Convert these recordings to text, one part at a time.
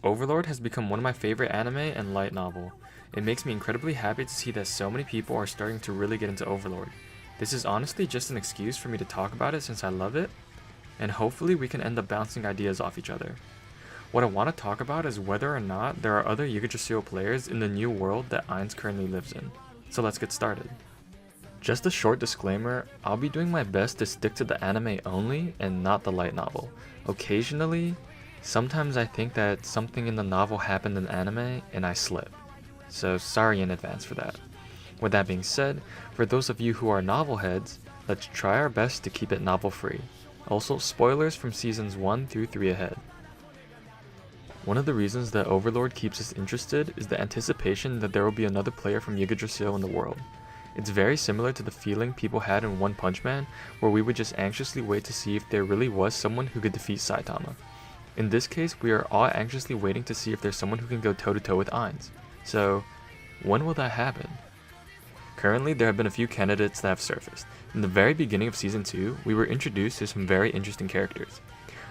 Overlord has become one of my favorite anime and light novel. It makes me incredibly happy to see that so many people are starting to really get into Overlord. This is honestly just an excuse for me to talk about it since I love it, and hopefully we can end up bouncing ideas off each other. What I want to talk about is whether or not there are other Yggdrasil players in the new world that Ainz currently lives in. So let's get started. Just a short disclaimer, I'll be doing my best to stick to the anime only and not the light novel. Occasionally, sometimes I think that something in the novel happened in anime and I slip. So sorry in advance for that. With that being said, for those of you who are novel heads, let's try our best to keep it novel free. Also, spoilers from seasons 1 through 3 ahead. One of the reasons that Overlord keeps us interested is the anticipation that there will be another player from Yggdrasil in the world. It's very similar to the feeling people had in One Punch Man, where we would just anxiously wait to see if there really was someone who could defeat Saitama. In this case, we are all anxiously waiting to see if there's someone who can go toe-to-toe with Ainz. So, when will that happen? Currently, there have been a few candidates that have surfaced. In the very beginning of Season 2, we were introduced to some very interesting characters.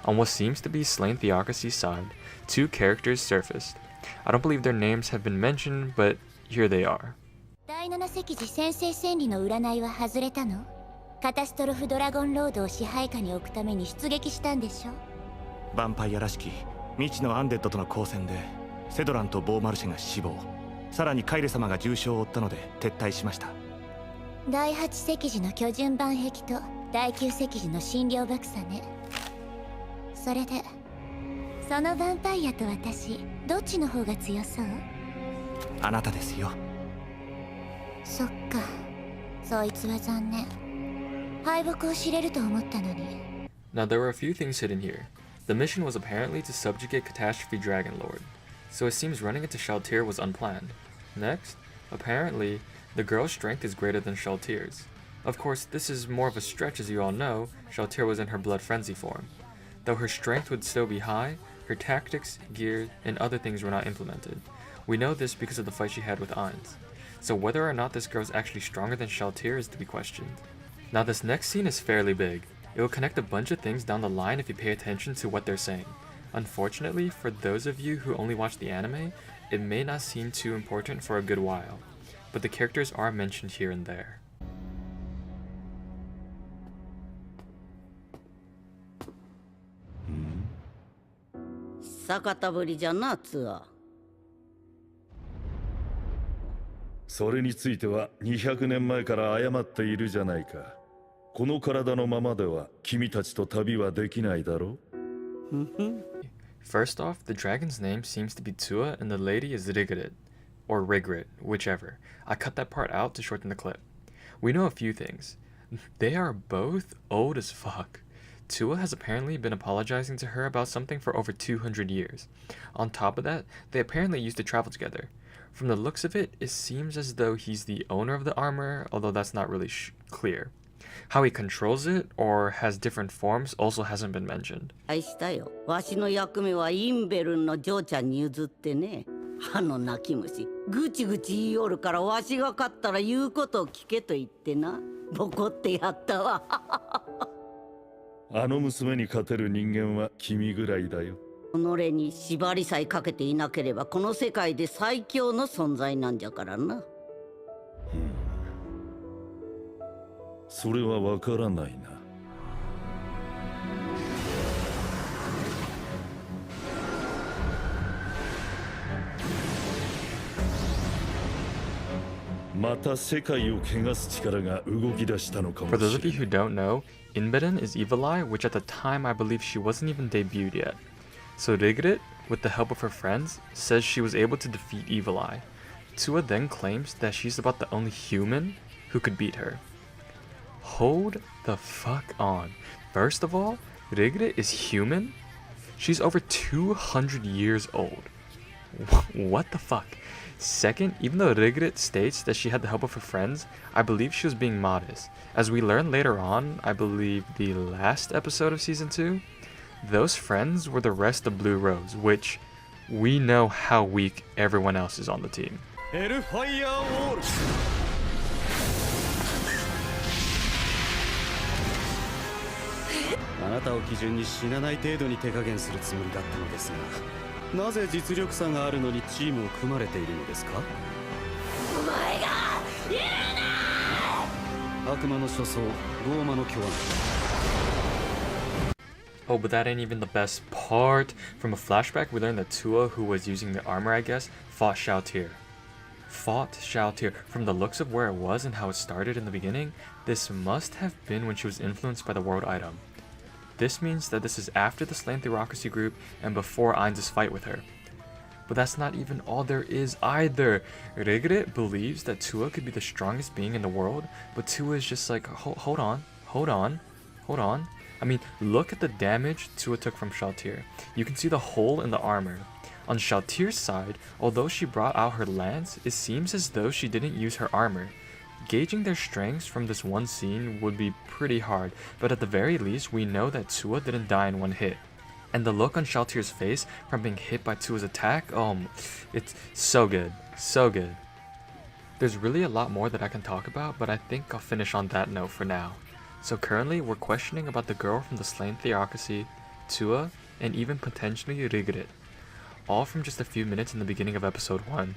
On what seems to be Slain Theocracy's side, 2 characters surfaced. I don't believe their names have been mentioned, but here they are. 第7世紀時先制戦利の占いは外れたの？カタストロフドラゴンロードを支配下に置くために出撃したんでしょ？ヴァンパイアらしき未知のアンデッドとの交戦でセドランとボーマルシェが死亡、さらにカイレ様が重傷を負ったので撤退しました。第8世紀時の巨順板壁と第9世紀時の神領爆差ね。それでそのヴァンパイアと私どっちの方が強そう？あなたですよ。そっか、そいつは残念。敗北を知れると思ったのに。Now there were a few things hidden here. The mission was apparently to subjugate Catastrophe Dragon Lord, so it seems running into Shaltir was unplanned. Next, apparently, the girl's strength is greater than Shaltir's. Of course, this is more of a stretch as you all know, Shaltir was in her Blood Frenzy form. Though her strength would still be high, her tactics, gear, and other things were not implemented. We know this because of the fight she had with Ainz. So whether or not this girl is actually stronger than Shaltir is to be questioned. Now this next scene is fairly big. It will connect a bunch of things down the line if you pay attention to what they're saying. Unfortunately, for those of you who only watch the anime, it may not seem too important for a good while, but the characters are mentioned here and there. 久方ぶりじゃな、ツアー。それについては200年前から謝っているじゃないか。この体のままでは君たちと旅はできないだろう。First off, the dragon's name seems to be Tua and the lady is Rigrit, or Rigrit, whichever. I cut that part out to shorten the clip. We know a few things. They are both old as fuck. Tua has apparently been apologizing to her about something for over 200 years. On top of that, they apparently used to travel together. From the looks of it, it seems as though he's the owner of the armor, although that's not really clear. How he controls it or has different forms also hasn't been mentioned. 愛したよ。わしの役目はインベルンの嬢ちゃんに譲ってね。あの泣き虫、ぐちぐち言いよるからわしが勝ったら言うことを聞けと言ってな。ボコってやったわ。あの娘に勝てる人間は君ぐらいだよ。己に縛りさえかけていなければこの世界で最強の存在なんじゃからな。それはわからないな。また世界を汚す力が動き出したのかもしれない。 For those of you who don't know, Inbedden is Evil Eye, which at the time I believe she wasn't even debuted yet. So Rigrit, with the help of her friends, says she was able to defeat Evil Eye. Tua then claims that she's about the only human who could beat her. Hold the fuck on. First of all, Rigrit is human? She's over 200 years old. What the fuck? Second, even though Rigrit states that she had the help of her friends, I believe she was being modest. As we learn later on, I believe the last episode of Season 2, those friends were the rest of Blue Rose, which we know how weak everyone else is on the team. あなたを基準に死なない程度に手加減するつもりだったのですが、なぜ実力差があるのにチームを組まれているのですか？お前が悪魔の所相、ローマの巨案。 Oh, but that ain't even the best part. From a flashback, we learned that Tua, who was using the armor, I guess, fought Shao Tier. From the looks of where it was and how it started in the beginning, this must have been when she was influenced by the world item. This means that this is after the Slain Theocracy group and before Ainz's fight with her. But that's not even all there is either. Regret believes that Tua could be the strongest being in the world, but Tua is just like, hold on. I mean, look at the damage Tua took from Shao Tier. You can see the hole in the armor. On Shao Tier's side, although she brought out her lance, it seems as though she didn't use her armor. Gauging their strengths from this one scene would be pretty hard, but at the very least, we know that Tua didn't die in one hit. And the look on Shao Tier's face from being hit by Tua's attack, it's so good, so good. There's really a lot more that I can talk about, but I think I'll finish on that note for now. So currently, we're questioning about the girl from the Slain Theocracy, Tua, and even potentially Regret. All from just a few minutes in the beginning of episode 1.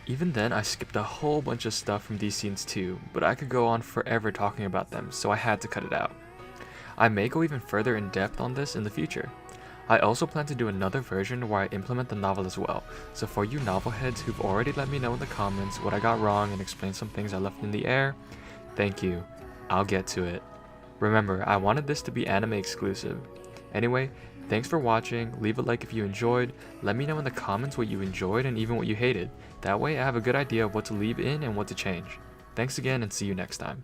Even then, I skipped a whole bunch of stuff from these scenes too, but I could go on forever talking about them, so I had to cut it out. I may go even further in depth on this in the future. I also plan to do another version where I implement the novel as well, so for you novel heads who've already let me know in the comments what I got wrong and explained some things I left in the air, thank you. I'll get to it. Remember, I wanted this to be anime exclusive. Anyway, thanks for watching, leave a like if you enjoyed, let me know in the comments what you enjoyed and even what you hated. That way I have a good idea of what to leave in and what to change. Thanks again and see you next time.